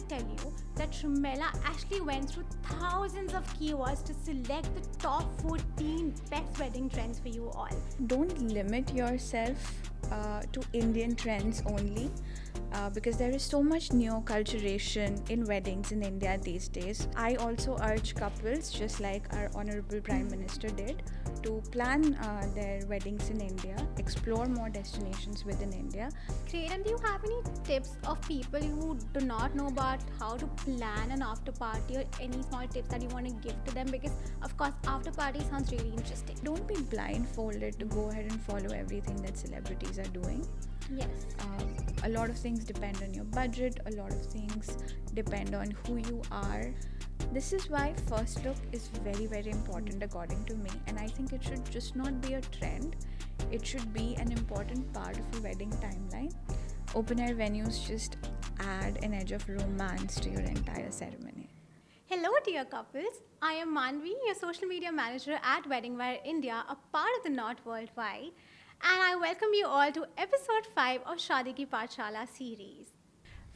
tell you that Rumela actually went through thousands of keywords to select the top 14 best wedding trends for you all. Don't limit yourself to Indian trends only, because there is so much neo-culturation in weddings in India these days. I also urge couples, just like our Honorable Prime Minister did, to plan their weddings in India, explore more destinations within India. Great. And do you have any tips of people who do not know about how to plan an after party, or any small tips that you want to give to them? Because of course after party sounds really interesting. Don't be blindfolded to go ahead and follow everything that celebrities are doing. Yes. A lot of things depend on your budget, a lot of things depend on who you are. This is why first look is very, very important according to me, and I think it should just not be a trend. It should be an important part of a wedding timeline. Open air venues just add an edge of romance to your entire ceremony. Hello, dear couples. I am Manvi, your social media manager at WeddingWire India, a part of the Not Worldwide, and I welcome you all to episode 5 of Shaadi Ki Pathshala series.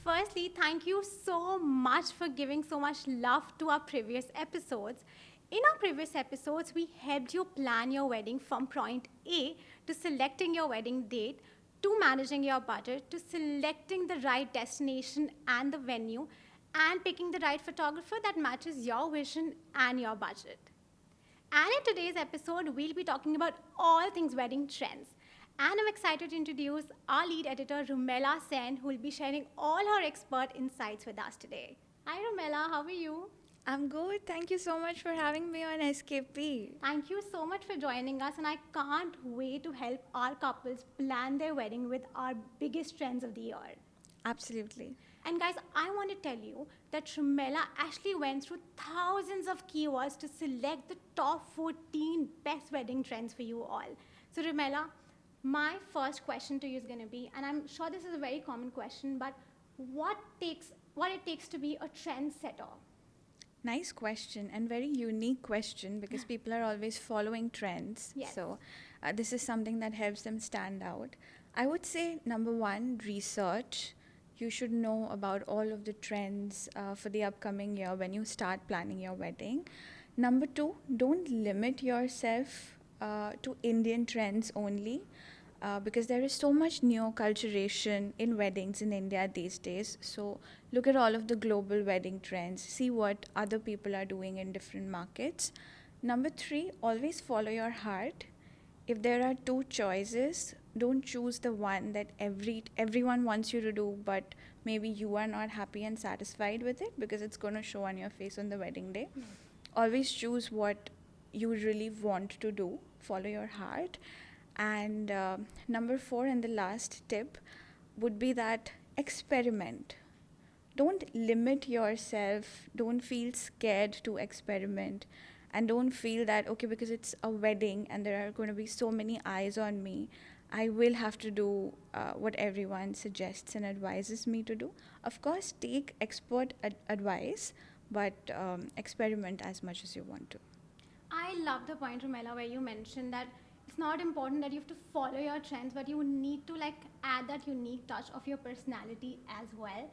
Firstly, thank you so much for giving so much love to our previous episodes. In our previous episodes, we helped you plan your wedding from point A to selecting your wedding date, to managing your budget, to selecting the right destination and the venue, and picking the right photographer that matches your vision and your budget. And in today's episode, we'll be talking about all things wedding trends. And I'm excited to introduce our lead editor, Rumela Sen, who will be sharing all her expert insights with us today. Hi, Rumela, how are you? I'm good. Thank you so much for having me on SKP. Thank you so much for joining us, and I can't wait to help our couples plan their wedding with our biggest trends of the year. Absolutely. And guys, I want to tell you that Rumela actually went through thousands of keywords to select the top 14 best wedding trends for you all. So Rumela, my first question to you is going to be, and I'm sure this is a very common question, but what it takes to be a trendsetter? Nice question, and very unique question, because people are always following trends. Yes. So this is something that helps them stand out. I would say, number one, research. You should know about all of the trends for the upcoming year when you start planning your wedding. Number two, don't limit yourself to Indian trends only, because there is so much neo-culturation in weddings in India these days. So look at all of the global wedding trends, see what other people are doing in different markets. Number three, always follow your heart. If there are two choices, don't choose the one that everyone wants you to do, but maybe you are not happy and satisfied with it, because it's going to show on your face on the wedding day. Always choose what you really want to do. Follow your heart. And number four, and the last tip, would be that experiment. Don't limit yourself. Don't feel scared to experiment. And don't feel that, okay, because it's a wedding and there are going to be so many eyes on me, I will have to do what everyone suggests and advises me to do. Of course, take expert advice, but experiment as much as you want to. I love the point, Rumela, where you mentioned that it's not important that you have to follow your trends, but you need to add that unique touch of your personality as well.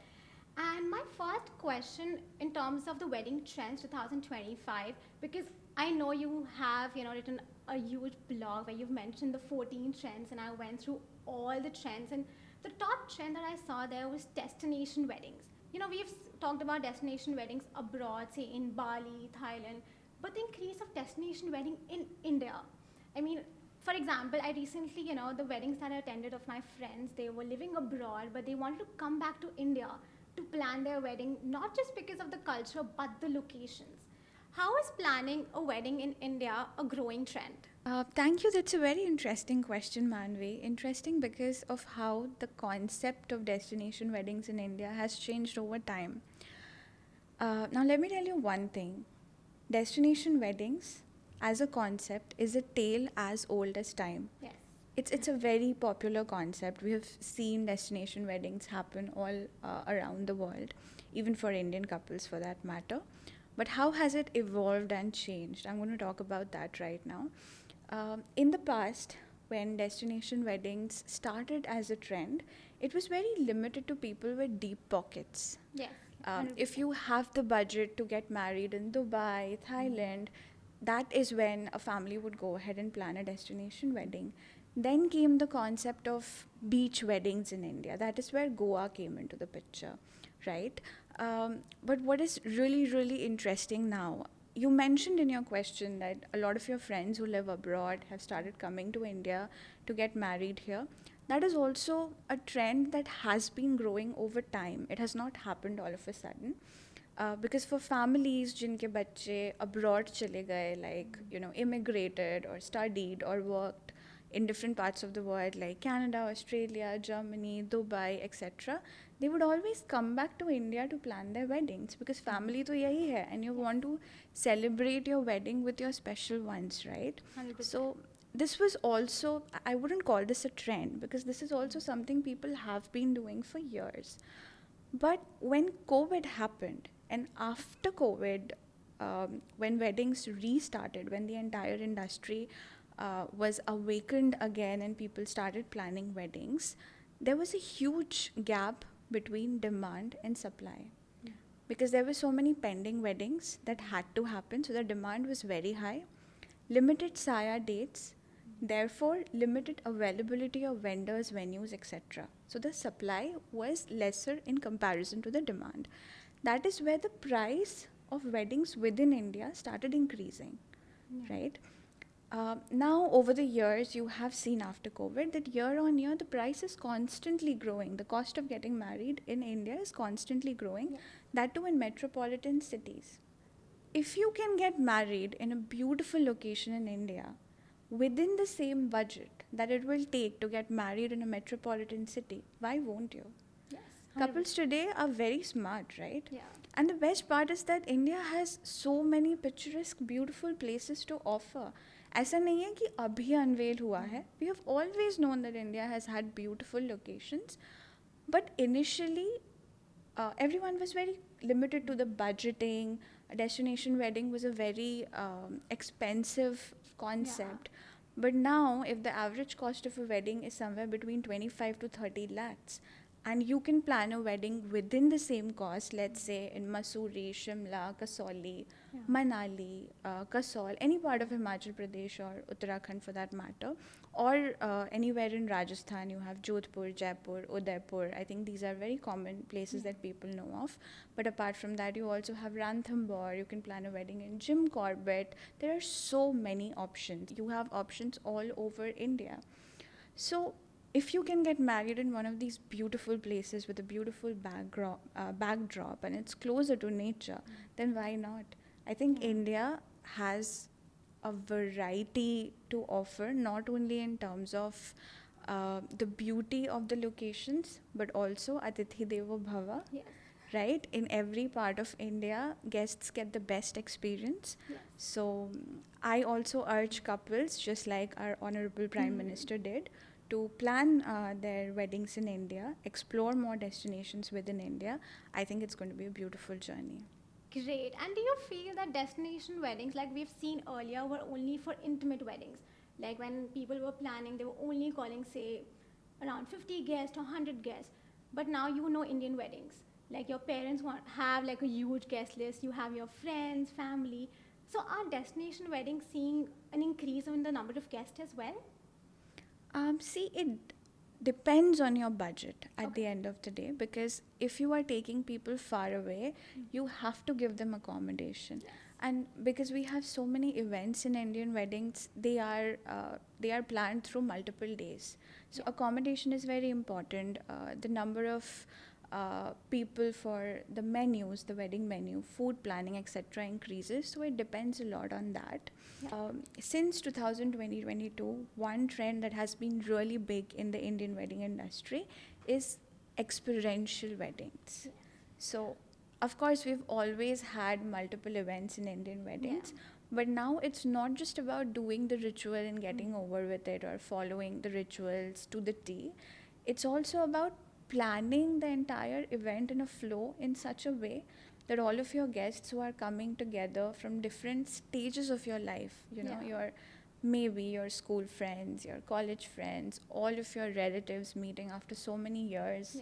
And my first question in terms of the wedding trends 2025, because I know you have written a huge blog where you've mentioned the 14 trends, and I went through all the trends, and the top trend that I saw there was destination weddings. We've talked about destination weddings abroad, say in Bali, Thailand, but the increase of destination wedding in India. I mean, for example, I recently, the weddings that I attended of my friends, they were living abroad, but they wanted to come back to India to plan their wedding, not just because of the culture, but the locations. How is planning a wedding in India a growing trend? Thank you. That's a very interesting question, Manvi. Interesting because of how the concept of destination weddings in India has changed over time. Now, let me tell you one thing. Destination weddings as a concept is a tale as old as time. Yes. It's a very popular concept. We have seen destination weddings happen all around the world, even for Indian couples for that matter. But how has it evolved and changed? I'm going to talk about that right now. In the past, when destination weddings started as a trend, it was very limited to people with deep pockets. Yes. If you have the budget to get married in Dubai, Thailand, that is when a family would go ahead and plan a destination wedding. Then came the concept of beach weddings in India. That is where Goa came into the picture, right? But what is really, really interesting now, you mentioned in your question that a lot of your friends who live abroad have started coming to India to get married here. That is also a trend that has been growing over time. It has not happened all of a sudden. Because for families jinke bacche abroad chale gaye, like, immigrated or studied or worked in different parts of the world like Canada, Australia, Germany, Dubai, etc., they would always come back to India to plan their weddings because family to yahi hai and you want to celebrate your wedding with your special ones, right? 100%. So this was also, I wouldn't call this a trend because this is also something people have been doing for years. But when COVID happened, and after COVID, when weddings restarted, when the entire industry was awakened again and people started planning weddings, there was a huge gap between demand and supply. Yeah. Because there were so many pending weddings that had to happen, so the demand was very high. Limited saya dates, therefore limited availability of vendors, venues, etc. So the supply was lesser in comparison to the demand. That is where the price of weddings within India started increasing, right? Now, over the years, you have seen after COVID that year on year, the price is constantly growing. The cost of getting married in India is constantly growing, that too in metropolitan cities. If you can get married in a beautiful location in India within the same budget that it will take to get married in a metropolitan city, why won't you? Yes. Couples today are very smart, right? Yeah. And the best part is that India has so many picturesque, beautiful places to offer. ऐसा नहीं है कि अभी unveil हुआ है. We have always known that India has had beautiful locations, but initially everyone was very limited to the budgeting. A destination wedding was a very expensive concept. But now, if the average cost of a wedding is somewhere between 25 to 30 lakhs, and you can plan a wedding within the same cost, let's say in Mussoorie, Shimla, Kasauli, Manali, Kasol, any part of Himachal Pradesh or Uttarakhand for that matter, or anywhere in Rajasthan, you have Jodhpur, Jaipur, Udaipur. I think these are very common places that people know of. But apart from that, you also have Ranthambore. You can plan a wedding in Jim Corbett. There are so many options. You have options all over India. So if you can get married in one of these beautiful places with a beautiful backdrop and it's closer to nature, then why not? I think India has a variety to offer, not only in terms of the beauty of the locations, but also Atithi Devo Bhava. Yes. Right? In every part of India, guests get the best experience. Yes. So I also urge couples, just like our Honorable Prime Minister did, to plan their weddings in India, explore more destinations within India. I think it's going to be a beautiful journey. Great. And do you feel that destination weddings, like we've seen earlier, were only for intimate weddings? Like when people were planning, they were only calling, say, around 50 guests or 100 guests. But now Indian weddings. Like your parents have like a huge guest list. You have your friends, family. So are destination weddings seeing an increase in the number of guests as well? See, it depends on your budget at the end of the day, because if you are taking people far away, you have to give them accommodation. Yes. And because we have so many events in Indian weddings, they are planned through multiple days. So accommodation is very important. The number of people for the menus, the wedding menu, food planning, etc. increases. So it depends a lot on that. Since 2020-22, one trend that has been really big in the Indian wedding industry is experiential weddings. So, of course, we've always had multiple events in Indian weddings, but now it's not just about doing the ritual and getting over with it or following the rituals to the T. It's also about planning the entire event in a flow in such a way that all of your guests who are coming together from different stages of your life, maybe your school friends, your college friends, all of your relatives meeting after so many years,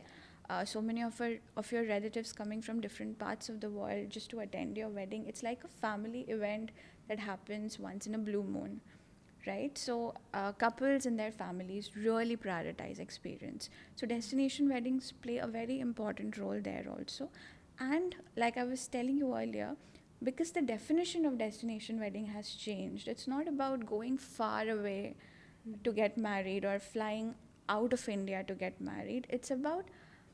so many of your relatives coming from different parts of the world just to attend your wedding. It's like a family event that happens once in a blue moon, right? So couples and their families really prioritize experience. So destination weddings play a very important role there also. And like I was telling you earlier, because the definition of destination wedding has changed, it's not about going far away to get married or flying out of India to get married. It's about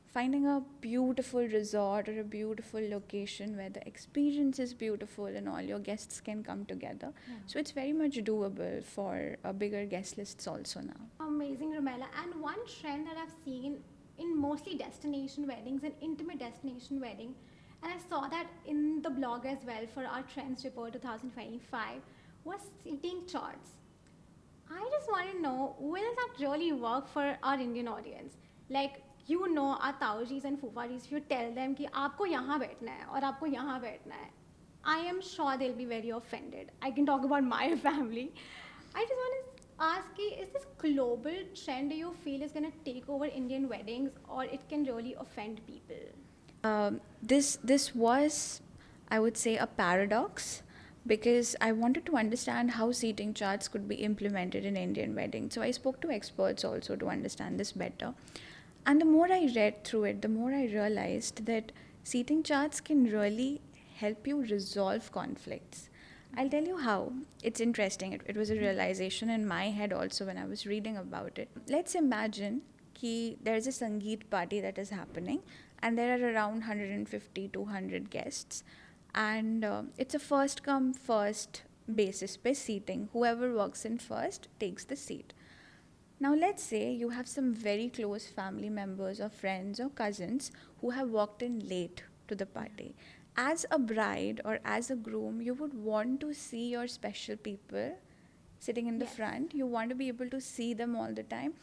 finding a beautiful resort or a beautiful location where the experience is beautiful and all your guests can come together. Yeah. So it's very much doable for bigger guest lists also now. Amazing, Romella. And one trend that I've seen in mostly destination weddings and intimate destination wedding, and I saw that in the blog as well for our Trends Report 2025, was seating charts. I just want to know, will that really work for our Indian audience? Like, you know, our Taujis and Fufajis, if you tell them कि आपको यहाँ बैठना है और आपको यहाँ बैठना है, I am sure they'll be very offended. I can talk about my family. I just want to ask, is this global trend do you feel is going to take over Indian weddings, or it can really offend people? This was, I would say, a paradox, because I wanted to understand how seating charts could be implemented in Indian weddings. So I spoke to experts also to understand this better. And the more I read through it, the more I realized that seating charts can really help you resolve conflicts. I'll tell you how. It's interesting. It was a realization in my head also when I was reading about it. Let's imagine that there's a Sangeet party that is happening, and there are around 150, 200 guests. And it's a first come, first basis पे seating. Whoever walks in first takes the seat. Now let's say you have some very close family members or friends or cousins who have walked in late to the party. As a bride or as a groom, you would want to see your special people sitting in the Yes. front. You want to be able to see them all the time.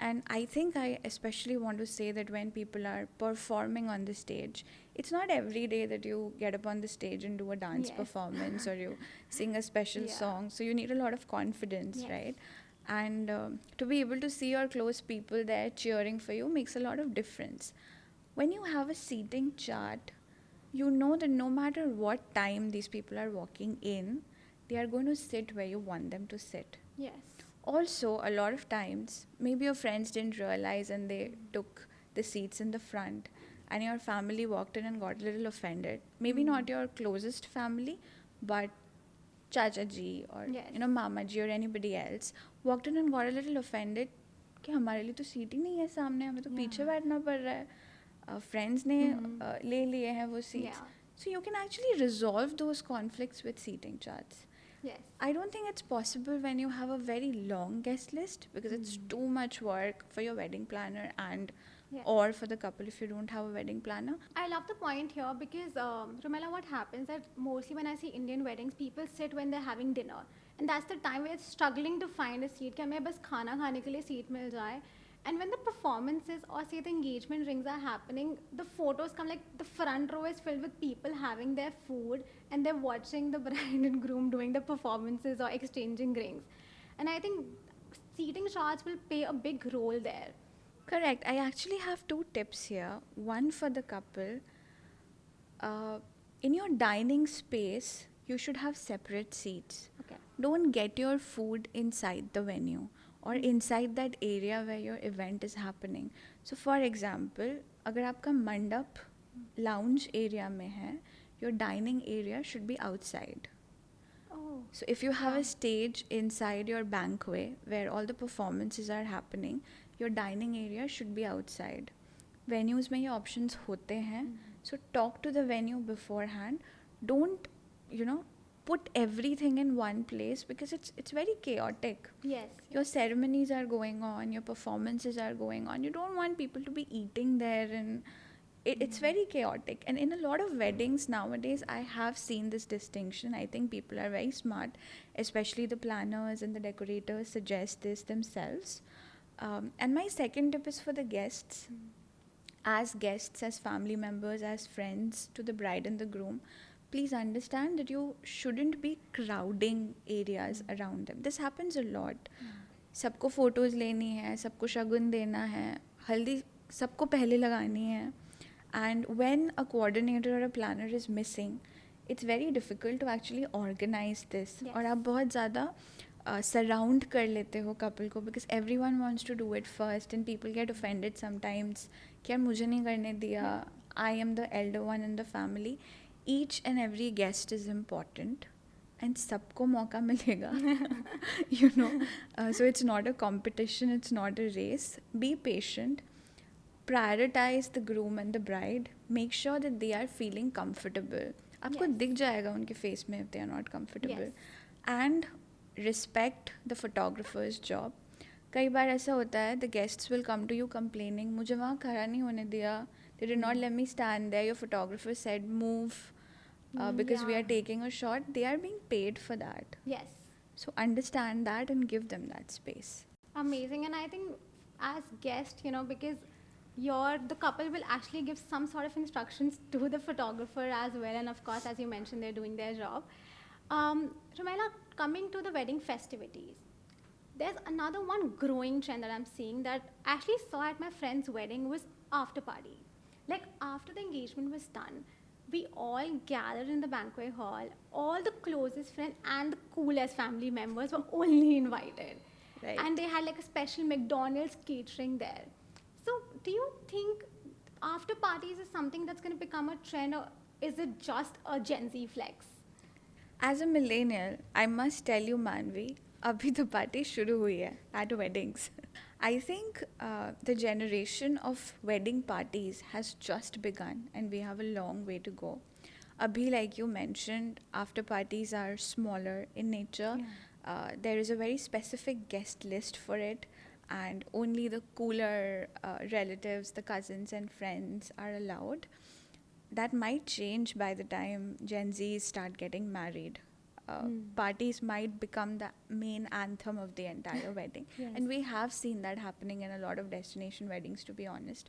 And I think I especially want to say that when people are performing on the stage, it's not every day that you get up on the stage and do a dance Yes. performance or you sing a special Yeah. song. So you need a lot of confidence, Yes. right? And to be able to see your close people there cheering for you makes a lot of difference. When you have a seating chart, you know that no matter what time these people are walking in, they are going to sit where you want them to sit. Yes. Also, a lot of times, maybe your friends didn't realize and they took the seats in the front, and your family walked in and got a little offended. Maybe not your closest family, but Chacha ji or Yes. Mama ji or anybody else walked in and got a little offended कि हमारे लिए तो seat ही नहीं है सामने, हमें तो पीछे बैठना पड़ रहा है, फ्रेंड्स ने ले लिए हैं वो seats. Yeah. So you can actually resolve those conflicts with seating charts. Yes. I don't think it's possible when you have a very long guest list, because it's too much work for your wedding planner and Yeah. or for the couple if you don't have a wedding planner. I love the point here because, Romella, what happens that mostly when I see Indian weddings, people sit when they're having dinner. And that's the time we're struggling to find a seat. कि हमें बस खाना खाने के लिए seat मिल जाए. And when the performances or say the engagement rings are happening, the photos come like the front row is filled with people having their food and they're watching the bride and groom doing the performances or exchanging rings. And I think seating charts will play a big role there. Correct. I actually have two tips here. One for the couple. In your dining space, you should have separate seats. Okay. Don't get your food inside the venue or inside that area where your event is happening. So for example, अगर आपका मंडप lounge area में है, your dining area should be outside. Oh. So if you have a stage inside your banquet where all the performances are happening, your dining area should be outside. Venues में ये options होते हैं. So talk to the venue beforehand. Don't, put everything in one place, because it's very chaotic. Yes. Your ceremonies are going on, your performances are going on. You don't want people to be eating there, and it's very chaotic. And in a lot of weddings nowadays, I have seen this distinction. I think people are very smart, especially the planners and the decorators suggest this themselves. And my second tip is for the guests. As guests, as family members, as friends to the bride and the groom, please understand that you shouldn't be crowding areas around them. This happens a lot. सबको photos लेनी है, सबको शगुन देना है, हल्दी सबको पहले लगानी है. And when a coordinator or a planner is missing, it's very difficult to actually organize this. Yes. और आप बहुत ज़्यादा surround कर लेते हो couple को, because everyone wants to do it first and people get offended sometimes कि यार मुझे नहीं करने दिया, I am the elder one in the family. Each and every guest is important and सबको मौका मिलेगा. You know, so it's not a competition, it's not a race. Be patient. Prioritize the groom and the bride. Make sure that they are feeling comfortable. आपको Yes. दिख जाएगा उनके face में if they are not comfortable. Yes. And respect the photographer's job. कई बार ऐसा होता है, the guests will come to you complaining, मुझे वहाँ खड़ा नहीं होने दिया, they did not let me stand there, your photographer said move because we are taking a shot. They are being paid for that. Yes. So understand that and give them that space. Amazing. And I think as guest, you know, because the couple will actually give some sort of instructions to the photographer as well, and of course, as you mentioned, they're doing their job. Rumela, coming to the wedding festivities, there's another one growing trend that I'm seeing that I actually saw at my friend's wedding was after party. Like after the engagement was done, we all gathered in the banquet hall. All the closest friends and the coolest family members were only invited. Right. And they had like a special McDonald's catering there. So, do you think after parties is something that's going to become a trend, or is it just a Gen Z flex? As a millennial, I must tell you, Manvi, abhi to party shuru hui hai at weddings. I think the generation of wedding parties has just begun and we have a long way to go. Abhi, like you mentioned, after parties are smaller in nature. There is a very specific guest list for it, and only the cooler relatives, the cousins and friends are allowed. That might change by the time Gen Zs start getting married. Parties might become the main anthem of the entire wedding. Yes. And we have seen that happening in a lot of destination weddings, to be honest.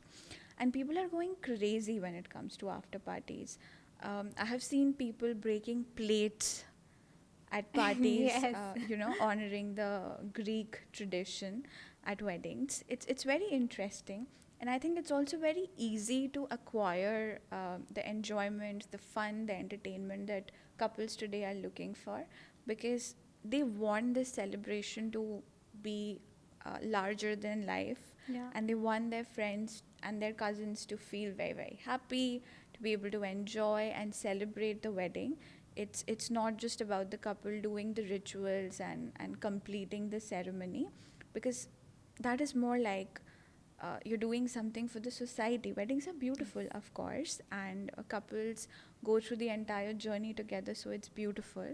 And people are going crazy when it comes to after parties. I have seen people breaking plates at parties, Yes. honoring the Greek tradition at weddings. It's very interesting. And I think it's also very easy to acquire the enjoyment, the fun, the entertainment that couples today are looking for, because they want this celebration to be larger than life. Yeah. And they want their friends and their cousins to feel very, very happy, to be able to enjoy and celebrate the wedding. It's not just about the couple doing the rituals and completing the ceremony, because that is more like you're doing something for the society. Weddings are beautiful, of course, and couples go through the entire journey together, so it's beautiful.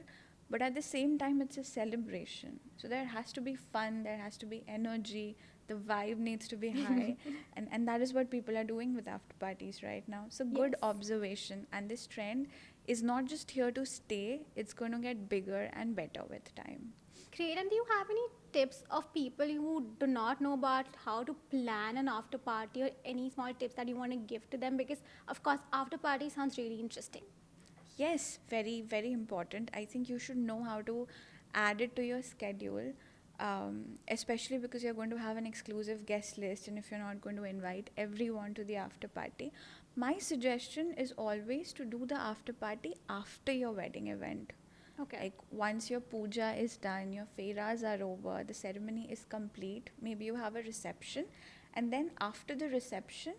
But at the same time, it's a celebration. So there has to be fun, there has to be energy, the vibe needs to be high. and that is what people are doing with after parties right now. So good Yes. observation. And this trend is not just here to stay, it's going to get bigger and better with time. Great. And do you have any tips of people who do not know about how to plan an after party, or any small tips that you want to give to them? Because, of course, after party sounds really interesting. Yes, very, very important. I think you should know how to add it to your schedule, especially because you're going to have an exclusive guest list, and if you're not going to invite everyone to the after party. My suggestion is always to do the after party after your wedding event. Okay. Like once your puja is done, your fairas are over, the ceremony is complete, maybe you have a reception, and then after the reception,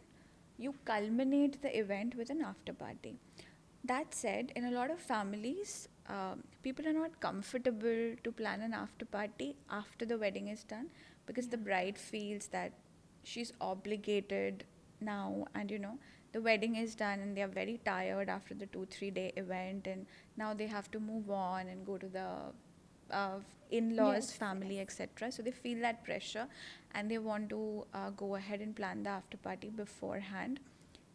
you culminate the event with an after party. That said, in a lot of families, people are not comfortable to plan an after party after the wedding is done, because the bride feels that she's obligated now, and the wedding is done and they are very tired after the 2-3 day event, and now they have to move on and go to the in-laws, Yes, family, etc. So they feel that pressure and they want to go ahead and plan the after party beforehand.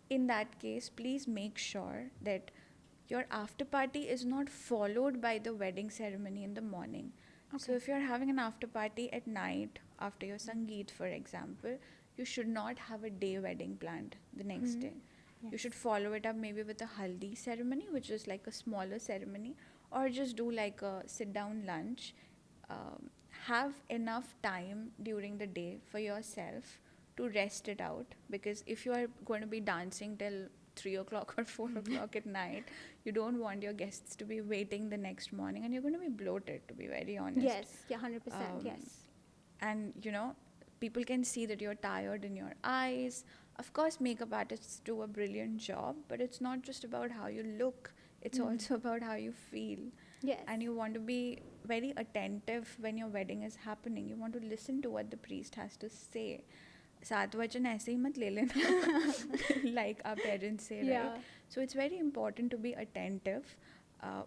In that case, please make sure that your after party is not followed by the wedding ceremony in the morning. Okay. So if you're having an after party at night after your sangeet, for example, you should not have a day wedding planned the next day. Yes. You should follow it up maybe with a haldi ceremony, which is like a smaller ceremony, or just do like a sit down lunch. Have enough time during the day for yourself to rest it out, because if you are going to be dancing till 3 o'clock or 4 o'clock at night, you don't want your guests to be waiting the next morning, and you're going to be bloated, to be very honest. Yes, yeah, 100%, Um, yes. And people can see that you're tired in your eyes. Of course, makeup artists do a brilliant job, but it's not just about how you look, it's also about how you feel. Yes. And you want to be very attentive when your wedding is happening. You want to listen to what the priest has to say. सात वचन ऐसे ही मत ले लेना, like our parents say, Yeah. right? So it's very important to be attentive,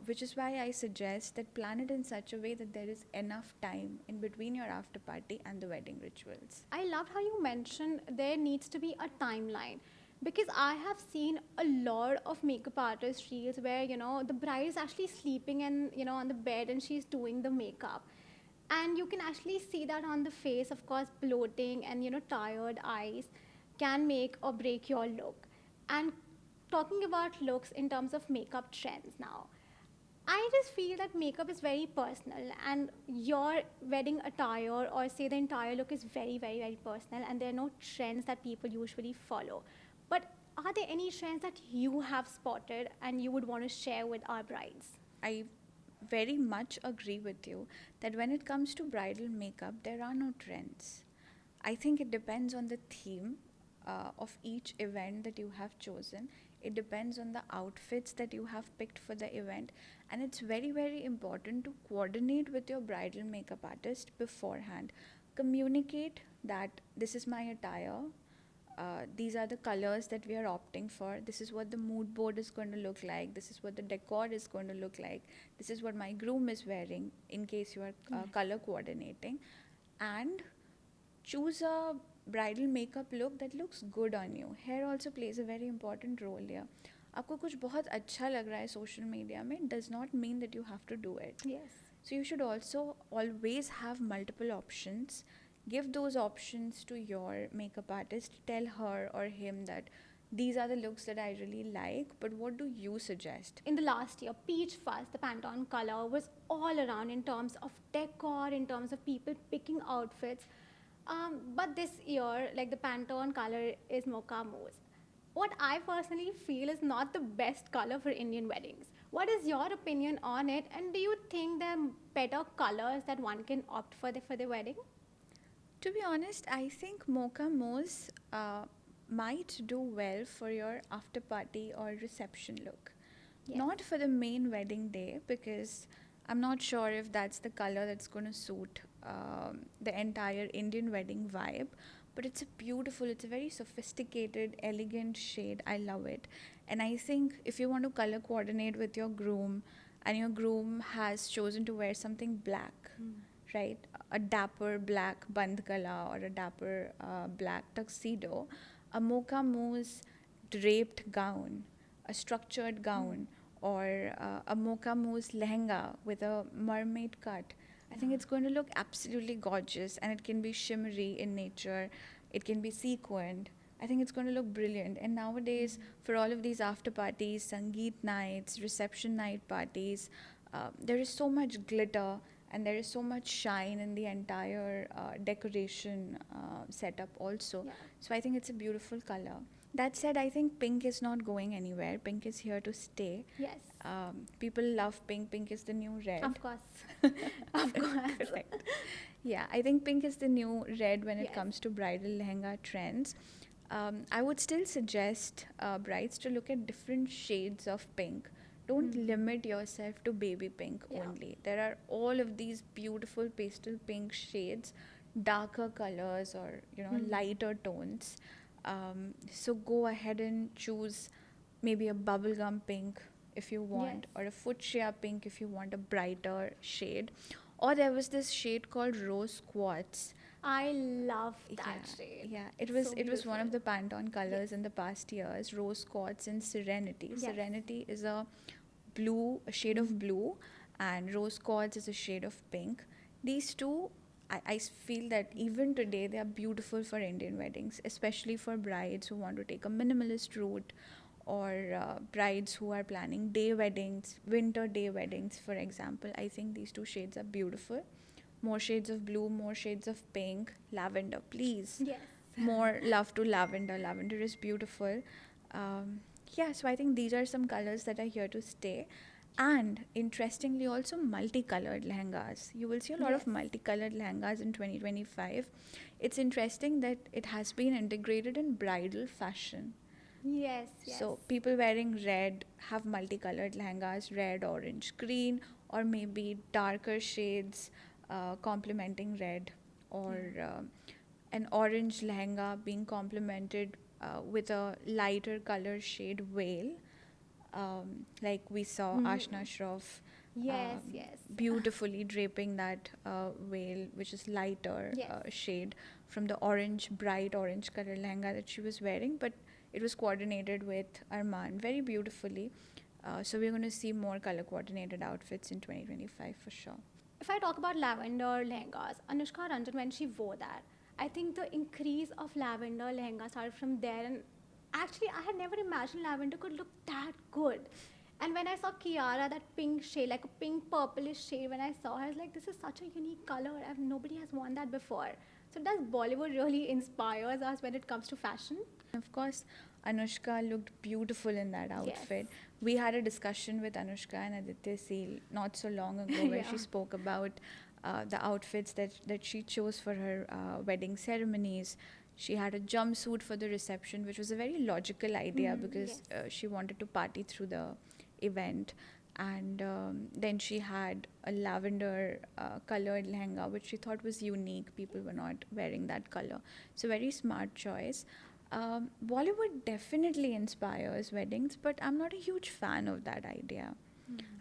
which is why I suggest that plan it in such a way that there is enough time in between your after party and the wedding rituals. I loved how you mentioned there needs to be a timeline, because I have seen a lot of makeup artist reels where the bride is actually sleeping and on the bed and she's doing the makeup, and you can actually see that on the face. Of course, bloating and tired eyes can make or break your look. And talking about looks in terms of makeup trends now, I just feel that makeup is very personal, and your wedding attire or say the entire look is very, very, very personal, and there are no trends that people usually follow. But are there any trends that you have spotted and you would want to share with our brides? I very much agree with you that when it comes to bridal makeup, there are no trends. I think it depends on the theme of each event that you have chosen. It depends on the outfits that you have picked for the event. And it's very, very important to coordinate with your bridal makeup artist beforehand. Communicate that this is my attire. These are the colors that we are opting for. This is what the mood board is going to look like. This is what the decor is going to look like. This is what my groom is wearing, in case you are color coordinating. And choose a bridal makeup look that looks good on you. Hair also plays a very important role here. आपको कुछ बहुत अच्छा लग रहा है social media में does not mean that you have to do it. Yes. So you should also always have multiple options. Give those options to your makeup artist. Tell her or him that these are the looks that I really like, but what do you suggest? In the last year, peach fuzz, the Pantone color, was all around in terms of decor, in terms of people picking outfits. But this year, like, the Pantone color is mocha mousse. What I personally feel is not the best color for Indian weddings. What is your opinion on it? And do you think there are better colors that one can opt for the wedding? To be honest, I think mocha mousse might do well for your after party or reception look. Yes. Not for the main wedding day, because I'm not sure if that's the color that's going to suit the entire Indian wedding vibe. But it's a very sophisticated, elegant shade. I love it. And I think if you want to color coordinate with your groom, and your groom has chosen to wear something black, right? A dapper black bandh gala or a dapper black tuxedo, a mocha mousse draped gown, a structured gown, or a mocha mousse lehenga with a mermaid cut. I think it's going to look absolutely gorgeous, and it can be shimmery in nature. It can be sequined. I think it's going to look brilliant. And nowadays, for all of these after parties, sangeet nights, reception night parties, there is so much glitter and there is so much shine in the entire decoration setup also. Yeah. So I think it's a beautiful color. That said, I think pink is not going anywhere. Pink is here to stay. Yes. People love pink. Pink is the new red. Of course. Of course. Correct. Yeah, I think pink is the new red when it Yes. comes to bridal lehenga trends. I would still suggest brides to look at different shades of pink. Don't limit yourself to baby pink Yeah. only. There are all of these beautiful pastel pink shades, darker colors, or lighter tones. So go ahead and choose maybe a bubblegum pink if you want, Yes. or a fuchsia pink if you want a brighter shade. Or there was this shade called rose quartz. I love that shade. Yeah, it It's was so it was one of the beautiful. Pantone colors in the past years. Rose quartz and serenity. Yes. Serenity is a shade of blue, and rose quartz is a shade of pink. These two, I feel that even today they are beautiful for Indian weddings, especially for brides who want to take a minimalist route, or brides who are planning day weddings, winter day weddings, for example. I think these two shades are beautiful. More shades of blue, more shades of pink, lavender, please. Yes. more love to lavender. Lavender is beautiful. Yeah, so I think these are some colors that are here to stay. And interestingly, also multicolored lehengas. You will see a lot of Yes. multicolored lehengas in 2025. It's interesting that it has been integrated in bridal fashion. Yes, yes. So people wearing red have multicolored lehengas, red, orange, green, or maybe darker shades complementing red, or an orange lehenga being complemented with a lighter color shade veil, like we saw Ashna Shroff Yes, yes. beautifully draping that veil, which is lighter Yes. shade from the orange, bright orange color lehenga that she was wearing, but it was coordinated with Arman very beautifully. So we're going to see more color coordinated outfits in 2025 for sure. If I talk about lavender lehengas, Anushka Ranjan, when she wore that, I think the increase of lavender lehenga started from there. And actually, I had never imagined lavender could look that good. And when I saw Kiara, that pink shade, like a pink purplish shade, when I saw her, I was like, this is such a unique color. Nobody has worn that before. So does Bollywood really inspires us when it comes to fashion? Of course, Anushka looked beautiful in that outfit. Yes. We had a discussion with Anushka and Aditya Seal not so long ago where she Yeah. spoke about the outfits that she chose for her wedding ceremonies. She had a jumpsuit for the reception, which was a very logical idea because Yes. she wanted to party through the event. And then she had a lavender colored lehenga, which she thought was unique. People were not wearing that color. So, very smart choice. Bollywood definitely inspires weddings, but I'm not a huge fan of that idea.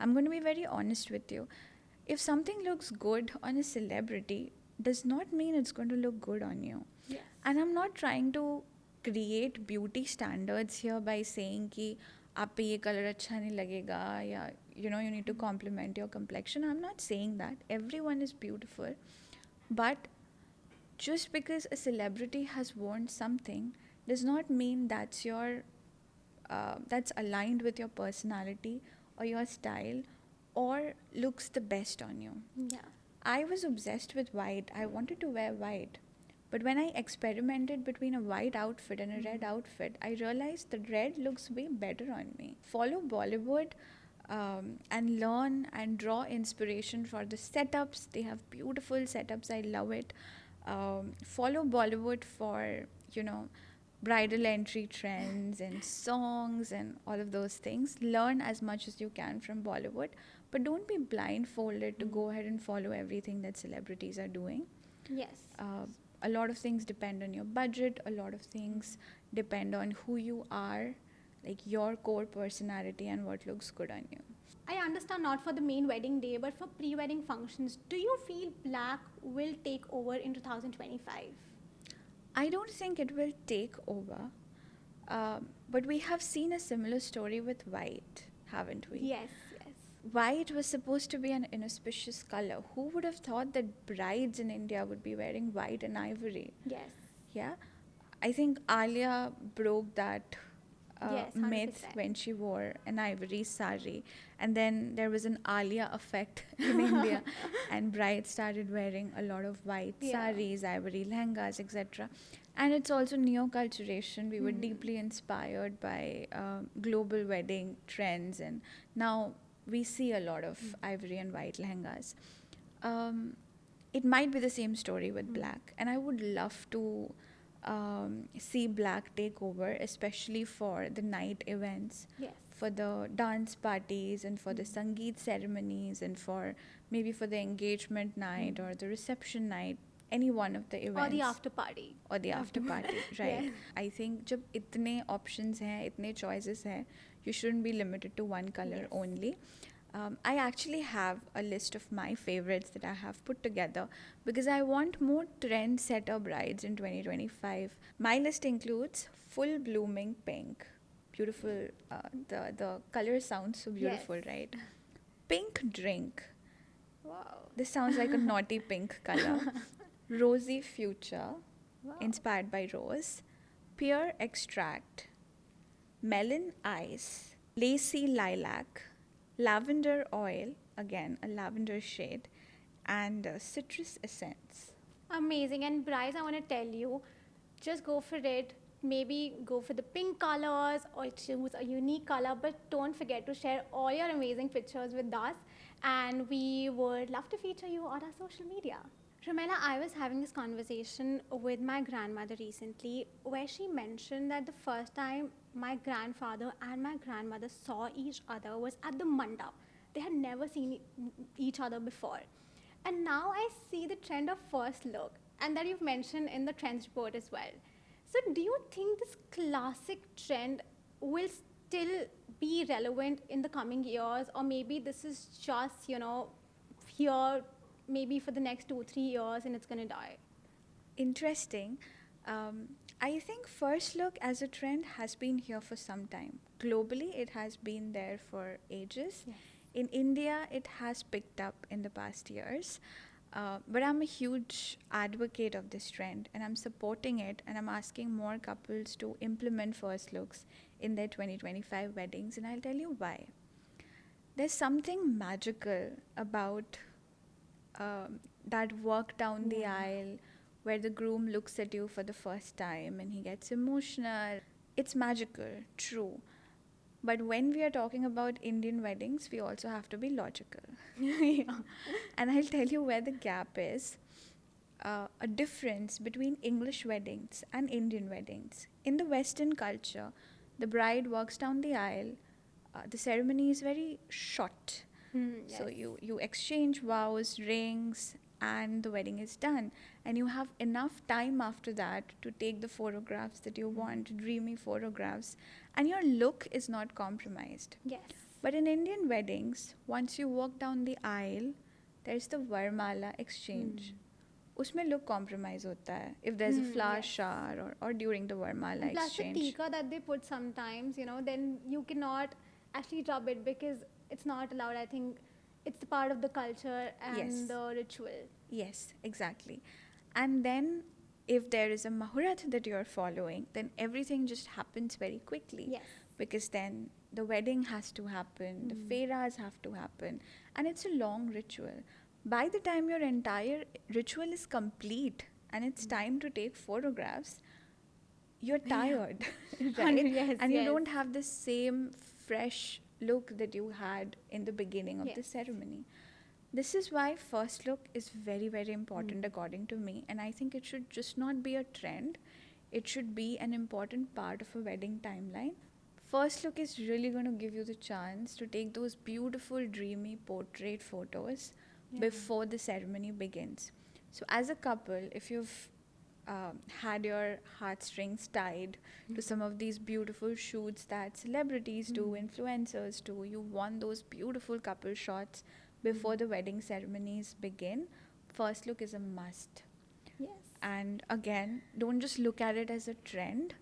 I'm going to be very honest with you. If something looks good on a celebrity, does not mean it's going to look good on you. Yes. And I'm not trying to create beauty standards here by saying कि आप पे ये color अच्छा नहीं लगेगा या you need to complement your complexion. I'm not saying that. Everyone is beautiful. But just because a celebrity has worn something does not mean that's that's aligned with your personality or your style or looks the best on you. Yeah. I was obsessed with white. I wanted to wear white. But when I experimented between a white outfit and a red outfit, I realized that red looks way better on me. Follow Bollywood and learn and draw inspiration for the setups. They have beautiful setups. I love it. Follow Bollywood for, bridal entry trends and songs and all of those things. Learn as much as you can from Bollywood, but don't be blindfolded to go ahead and follow everything that celebrities are doing. Yes. A lot of things depend on your budget, a lot of things depend on who you are, like your core personality and what looks good on you. I understand not for the main wedding day, but for pre-wedding functions, do you feel black will take over in 2025? I don't think it will take over, but we have seen a similar story with white, haven't we? Yes, yes. White was supposed to be an inauspicious color. Who would have thought that brides in India would be wearing white and ivory? Yes. Yeah, I think Alia broke that Yes, myth 100%. when she wore an ivory sari, and then there was an Alia effect in India, and brides started wearing a lot of white saris, ivory lehengas, etc. And it's also neo-culturation. We were deeply inspired by global wedding trends, and now we see a lot of ivory and white lehengas. It might be the same story with black, and I would love to see black take over, especially for the night events, Yes. for the dance parties and for the sangeet ceremonies and for maybe for the engagement night or the reception night, any one of the events. Or the after party. Or the after party, right? Yeah. I think जब इतने options हैं, इतने choices हैं, you shouldn't be limited to one color only. I actually have a list of my favorites that I have put together because I want more trend-setter brides in 2025. My list includes full blooming pink. Beautiful. The color sounds so beautiful, Yes. right? Pink drink. Wow. This sounds like a naughty pink color. Rosy future, Wow. inspired by rose. Pear extract. Melon ice. Lacy lilac. Lavender oil, again a lavender shade, and citrus essence. Amazing. And brides, I want to tell you, just go for it. Maybe go for the pink colors or choose a unique color, but don't forget to share all your amazing pictures with us, and we would love to feature you on our social media. Ramela, I was having this conversation with my grandmother recently where she mentioned that the first time my grandfather and my grandmother saw each other was at the mandap. They had never seen each other before. And now I see the trend of first look, and that you've mentioned in the trends report as well. So, do you think this classic trend will still be relevant in the coming years, or maybe this is just, here maybe for the next 2 3 years and it's gonna die? Interesting. I think first look as a trend has been here for some time. Globally, it has been there for ages. Yes. In India, it has picked up in the past years. But I'm a huge advocate of this trend and I'm supporting it, and I'm asking more couples to implement first looks in their 2025 weddings, and I'll tell you why. There's something magical about that walk down the aisle where the groom looks at you for the first time and he gets emotional. It's magical, true. But when we are talking about Indian weddings, we also have to be logical. Yeah. And I'll tell you where the gap is. A difference between English weddings and Indian weddings. In the Western culture, the bride walks down the aisle. The ceremony is very short. Yes. So you exchange vows, rings, and the wedding is done. And you have enough time after that to take the photographs that you want, dreamy photographs, and your look is not compromised. Yes. But in Indian weddings, once you walk down the aisle, there's the Varmala exchange. Usme look compromise hota hai if there's a flower Yes. shower or during the Varmala Plus exchange. the tika that they put sometimes, then you cannot actually rub it because it's not allowed. I think it's the part of the culture and Yes. the ritual. Yes, exactly. And then if there is a Mahurat that you're following, then everything just happens very quickly. Yes. Because then the wedding has to happen, the fairas have to happen, and it's a long ritual. By the time your entire ritual is complete and it's time to take photographs, you're tired, right? Yes, and you yes. don't have the same fresh look that you had in the beginning of the Yes. ceremony. This is why first look is very, very important according to me, and I think it should just not be a trend. It should be an important part of a wedding timeline. First look is really going to give you the chance to take those beautiful, dreamy portrait photos before the ceremony begins. So, as a couple, if you've had your heartstrings tied to some of these beautiful shoots that celebrities do, influencers do, you want those beautiful couple shots before the wedding ceremonies begin, first look is a must. Yes. And again, don't just look at it as a trend.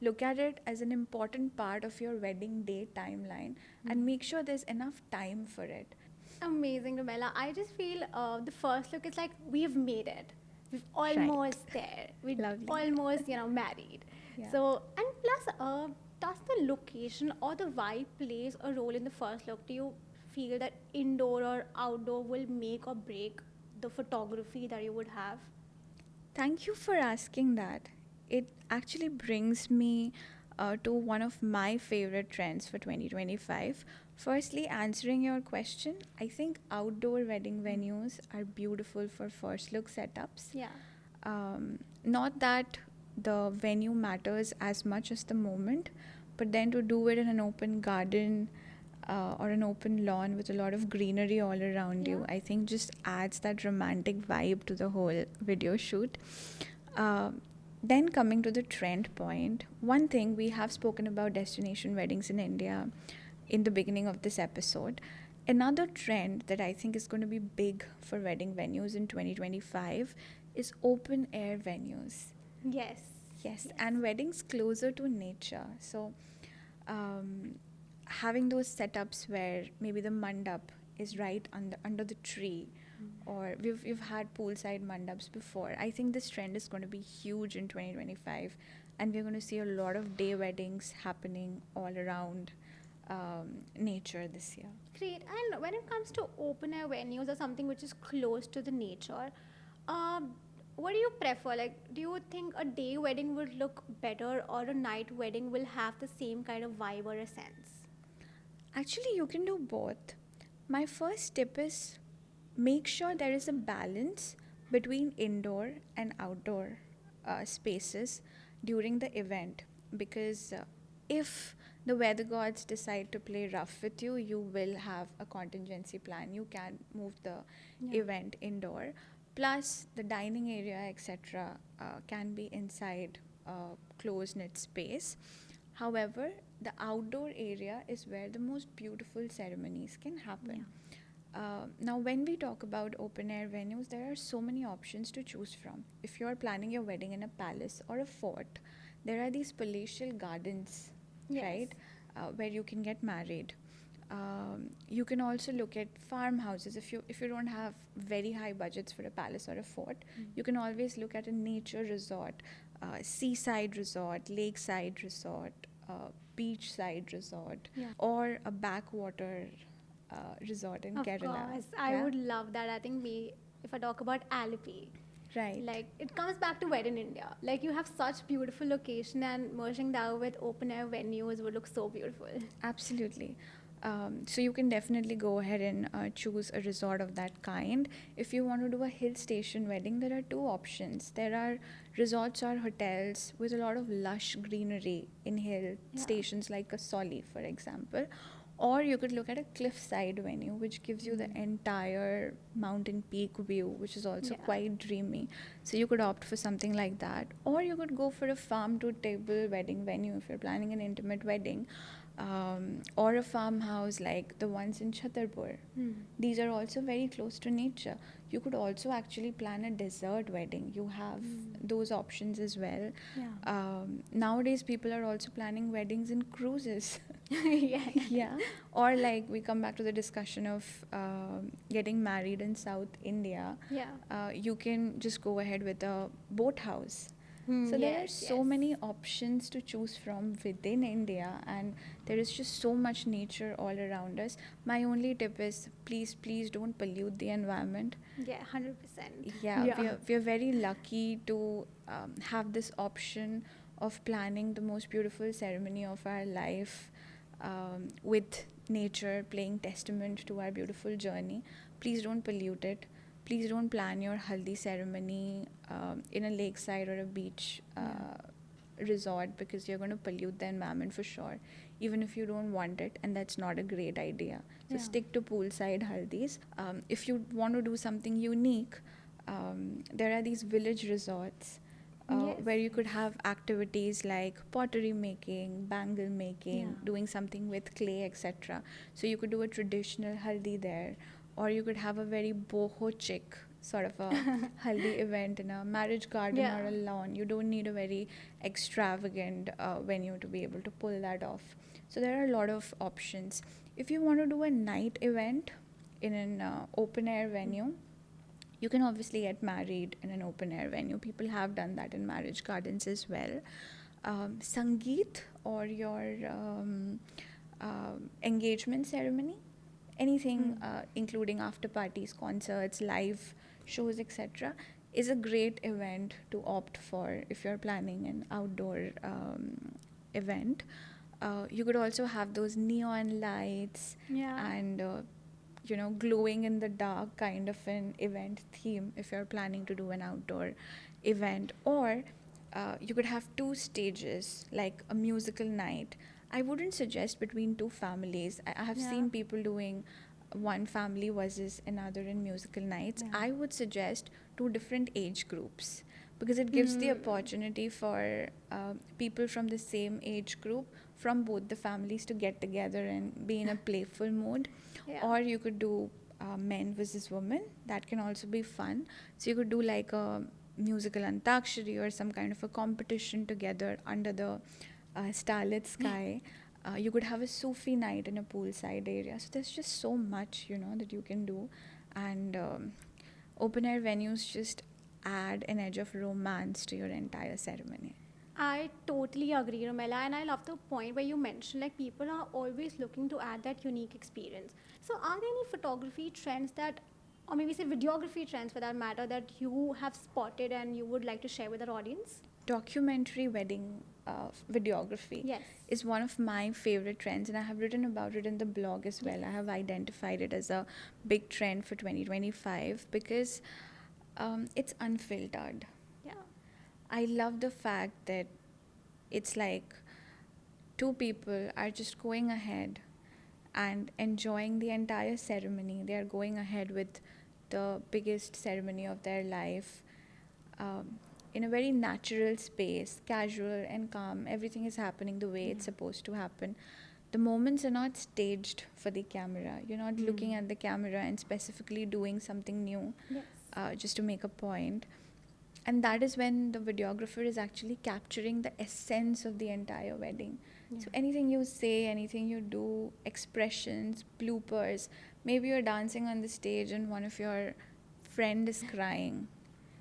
Look at it as an important part of your wedding day timeline and make sure there's enough time for it. Amazing, Ramela. I just feel the first look is like we've made it. We've almost there. We're Lovely. almost, married. Yeah. So, and plus, does the location or the vibe plays a role in the first look? Do you feel that indoor or outdoor will make or break the photography that you would have? Thank you for asking that. It actually brings me to one of my favorite trends for 2025. Firstly, answering your question, I think outdoor wedding venues are beautiful for first look setups. Yeah. Not that the venue matters as much as the moment, but then to do it in an open garden or an open lawn with a lot of greenery all around you, I think just adds that romantic vibe to the whole video shoot. Then coming to the trend point, one thing we have spoken about destination weddings in India in the beginning of this episode. Another trend that I think is going to be big for wedding venues in 2025 is open air venues. Yes. Yes, and weddings closer to nature. So, having those setups where maybe the mandap is right under the tree, or we've had poolside mandaps before. I think this trend is going to be huge in 2025, and we're going to see a lot of day weddings happening all around nature this year. Great. And when it comes to open air venues or something which is close to the nature, what do you prefer? Like, do you think a day wedding would look better or a night wedding will have the same kind of vibe or a sense? Actually, you can do both. My first tip is make sure there is a balance between indoor and outdoor spaces during the event, because if the weather gods decide to play rough with you, you will have a contingency plan. You can move the event indoor. Plus, the dining area, etc., can be inside a closed knit space. However, the outdoor area is where the most beautiful ceremonies can happen. Now, when we talk about open air venues, there are so many options to choose from. If you're planning your wedding in a palace or a fort, there are these palatial gardens, Yes. right, where you can get married. You can also look at farmhouses. If you don't have very high budgets for a palace or a fort, you can always look at a nature resort, seaside resort, lakeside resort, beachside resort, Yeah. or a backwater resort in Of Kerala. course, I Yeah? would love that. I think if I talk about Alipi, Right. like it comes back to Wed in India. Like you have such beautiful location and merging that with open air venues would look so beautiful. Absolutely. So you can definitely go ahead and choose a resort of that kind. If you want to do a hill station wedding, there are two options. There are resorts or hotels with a lot of lush greenery in hill stations like Kasoli, for example. Or you could look at a cliffside venue, which gives you the entire mountain peak view, which is also quite dreamy. So you could opt for something like that. Or you could go for a farm to table wedding venue if you're planning an intimate wedding. Or a farmhouse like the ones in Chhatarpur. These are also very close to nature. You could also actually plan a desert wedding. You have those options as well. Nowadays, people are also planning weddings in cruises. Yeah. Or like we come back to the discussion of getting married in South India. You can just go ahead with a boat house. So there are so many options to choose from within India, and there is just so much nature all around us. My only tip is please don't pollute the environment. Yeah, 100%. We are very lucky to have this option of planning the most beautiful ceremony of our life, with nature playing testament to our beautiful journey. Please don't pollute it. Please don't plan your haldi ceremony in a lakeside or a beach resort, because you're going to pollute the environment for sure, even if you don't want it, and that's not a great idea. So stick to poolside haldis. If you want to do something unique, there are these village resorts where you could have activities like pottery making, bangle making, doing something with clay, etc. So you could do a traditional haldi there, or you could have a very boho chic sort of a haldi event in a marriage garden or a lawn. You don't need a very extravagant venue to be able to pull that off. So there are a lot of options. If you want to do a night event in an open air venue, you can obviously get married in an open air venue. People have done that in marriage gardens as well. Sangeet or your engagement ceremony, anything including after parties, concerts, live shows, etc., is a great event to opt for if you're planning an outdoor event. You could also have those neon lights and glowing in the dark kind of an event theme if you're planning to do an outdoor event. Or you could have two stages, like a musical night. I wouldn't suggest between two families. I have seen people doing one family versus another in musical nights. I would suggest two different age groups, because it gives the opportunity for people from the same age group from both the families to get together and be in a playful mood. Or you could do men versus women. That can also be fun. So you could do like a musical antakshari or some kind of a competition together under the starlit sky. You could have a Sufi night in a poolside area. So there's just so much, that you can do. And open air venues just add an edge of romance to your entire ceremony. I totally agree, Romella, and I love the point where you mentioned like people are always looking to add that unique experience. So, are there any photography trends that or maybe say videography trends for that matter, that you have spotted and you would like to share with our audience? Documentary wedding videography Yes. is one of my favorite trends, and I have written about it in the blog as well. I have identified it as a big trend for 2025 because it's unfiltered. Yeah. I love the fact that it's like two people are just going ahead and enjoying the entire ceremony. They are going ahead with the biggest ceremony of their life in a very natural space, casual and calm. Everything is happening the way it's supposed to happen. The moments are not staged for the camera. You're not looking at the camera and specifically doing something new Yes. just to make a point. And that is when the videographer is actually capturing the essence of the entire wedding. Yeah. So anything you say, anything you do, expressions, bloopers, maybe you're dancing on the stage and one of your friend is crying.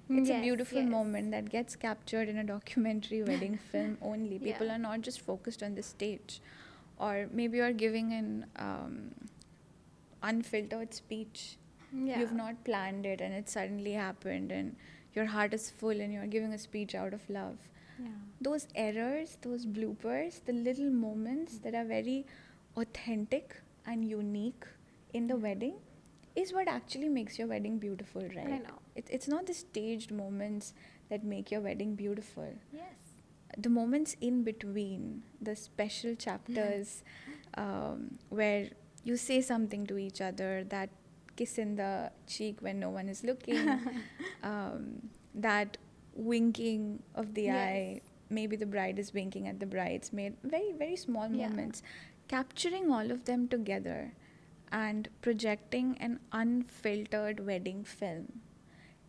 It's a Yes, beautiful yes. moment that gets captured in a documentary wedding film only. People Yeah. are not just focused on the stage. Or maybe you're giving an unfiltered speech. Yeah. You've not planned it and it suddenly happened and your heart is full and you're giving a speech out of love. Yeah. Those errors, those bloopers, the little moments that are very authentic and unique in the wedding is what actually makes your wedding beautiful, right? I know. It's not the staged moments that make your wedding beautiful. Yes. The moments in between, the special chapters where you say something to each other, that kiss in the cheek when no one is looking, that winking of the Yes. eye, maybe the bride is winking at the bridesmaid, very, very small Yeah. moments. Capturing all of them together and projecting an unfiltered wedding film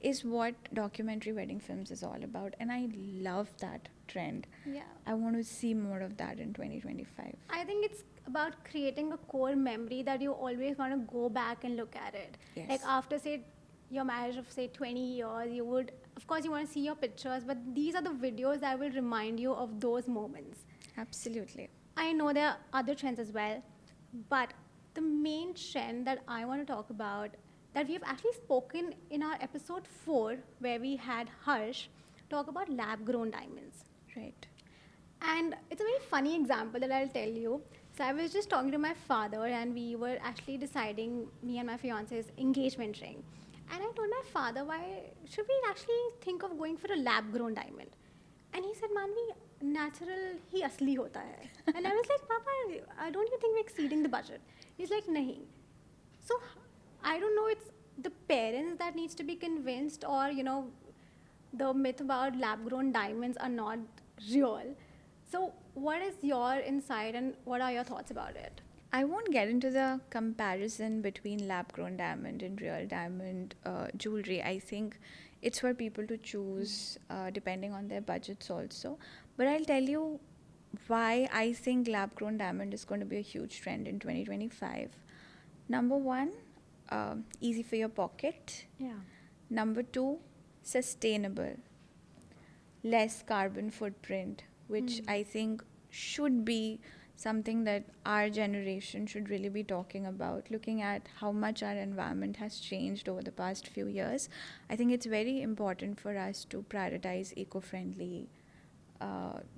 is what documentary wedding films is all about, and I love that trend. Yeah. I want to see more of that in 2025. I think it's about creating a core memory that you always want to go back and look at it. Yes. Like after, say, your marriage of, say, 20 years, you would, of course, you want to see your pictures, but these are the videos that will remind you of those moments. Absolutely. I know there are other trends as well, but the main trend that I want to talk about, that we have actually spoken in our episode 4, where we had Harsh talk about lab grown diamonds. Right. And it's a very funny example that I'll tell you. So I was just talking to my father, and we were actually deciding, me and my fiance's engagement ring. And I told my father, why should we actually think of going for a lab grown diamond? And he said, Manvi, natural ही असली होता है. And I was like, Papa, don't you think we're exceeding the budget? He's like, nahi. So I don't know, it's the parents that needs to be convinced, or the myth about lab grown diamonds are not real. So what is your insight and what are your thoughts about it? I won't get into the comparison between lab grown diamond and real diamond jewelry. I think it's for people to choose depending on their budgets also. But I'll tell you why I think lab grown diamond is going to be a huge trend in 2025. Number one, easy for your pocket. Yeah. Number two, sustainable, less carbon footprint, which I think should be something that our generation should really be talking about, looking at how much our environment has changed over the past few years. I think it's very important for us to prioritize eco-friendly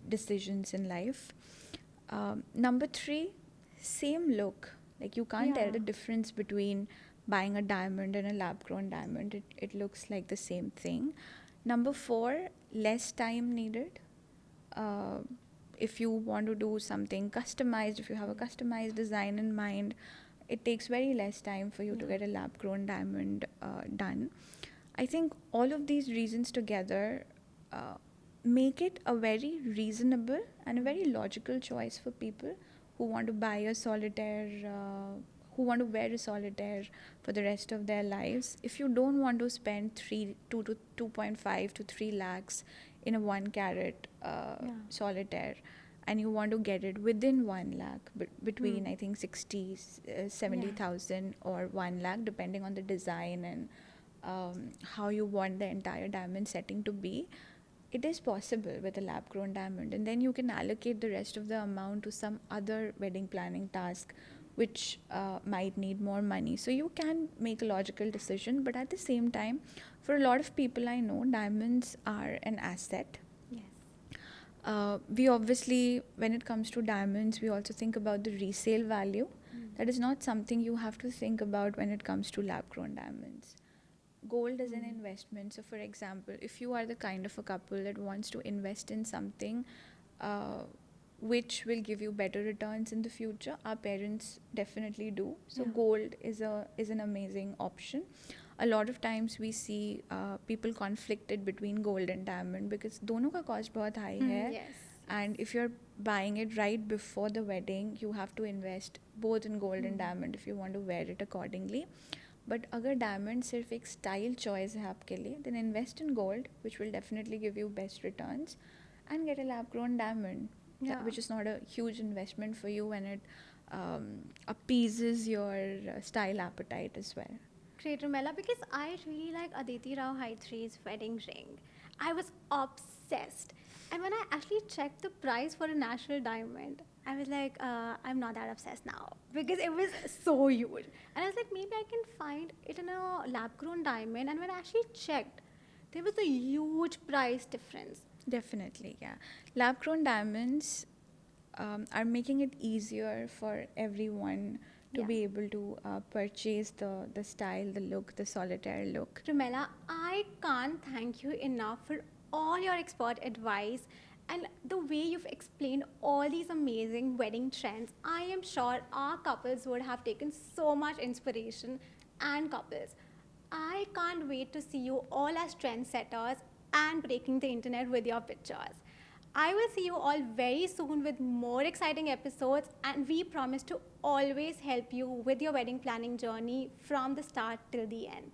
decisions in life. Number three, same look. Like you can't tell Yeah. the difference between buying a diamond and a lab-grown diamond. It looks like the same thing. Number four, less time needed. If you want to do something customized, if you have a customized design in mind, it takes very less time for you to get a lab-grown diamond done. I think all of these reasons together make it a very reasonable and a very logical choice for people who want to buy a solitaire, who want to wear a solitaire for the rest of their lives. If you don't want to spend 2.5 to 3 lakhs in a 1 carat solitaire, and you want to get it within 1 lakh, between I think 60, 70,000 or 1 lakh, depending on the design and how you want the entire diamond setting to be, it is possible with a lab grown diamond. And then you can allocate the rest of the amount to some other wedding planning task, which might need more money. So you can make a logical decision, but at the same time, for a lot of people I know, diamonds are an asset. Yes. We obviously, when it comes to diamonds, we also think about the resale value. That is not something you have to think about when it comes to lab grown diamonds. Gold is an investment. So, for example, if you are the kind of a couple that wants to invest in something which will give you better returns in the future, our parents definitely do. So, gold is an amazing option. A lot of times we see people conflicted between gold and diamond because दोनों का cost बहुत high है. Yes. And if you're buying it right before the wedding, you have to invest both in gold and diamond if you want to wear it accordingly. But अगर diamond सिर्फ एक style choice है आपके लिए, then invest in gold, which will definitely give you best returns, and get a lab grown diamond, which is not a huge investment for you, and it appeases your style appetite as well. Great, Rumela, because I really like Aditi Rao Haitri's wedding ring. I was obsessed. And when I actually checked the price for a natural diamond, I was like, I'm not that obsessed now because it was so huge. And I was like, maybe I can find it in a lab grown diamond. And when I actually checked, there was a huge price difference. Definitely, yeah. Lab grown diamonds are making it easier for everyone to be able to purchase the style, the look, the solitaire look. Rumela, I can't thank you enough for all your expert advice and the way you've explained all these amazing wedding trends. I am sure our couples would have taken so much inspiration, and couples, I can't wait to see you all as trendsetters and breaking the internet with your pictures. I will see you all very soon with more exciting episodes, and we promise to always help you with your wedding planning journey from the start till the end.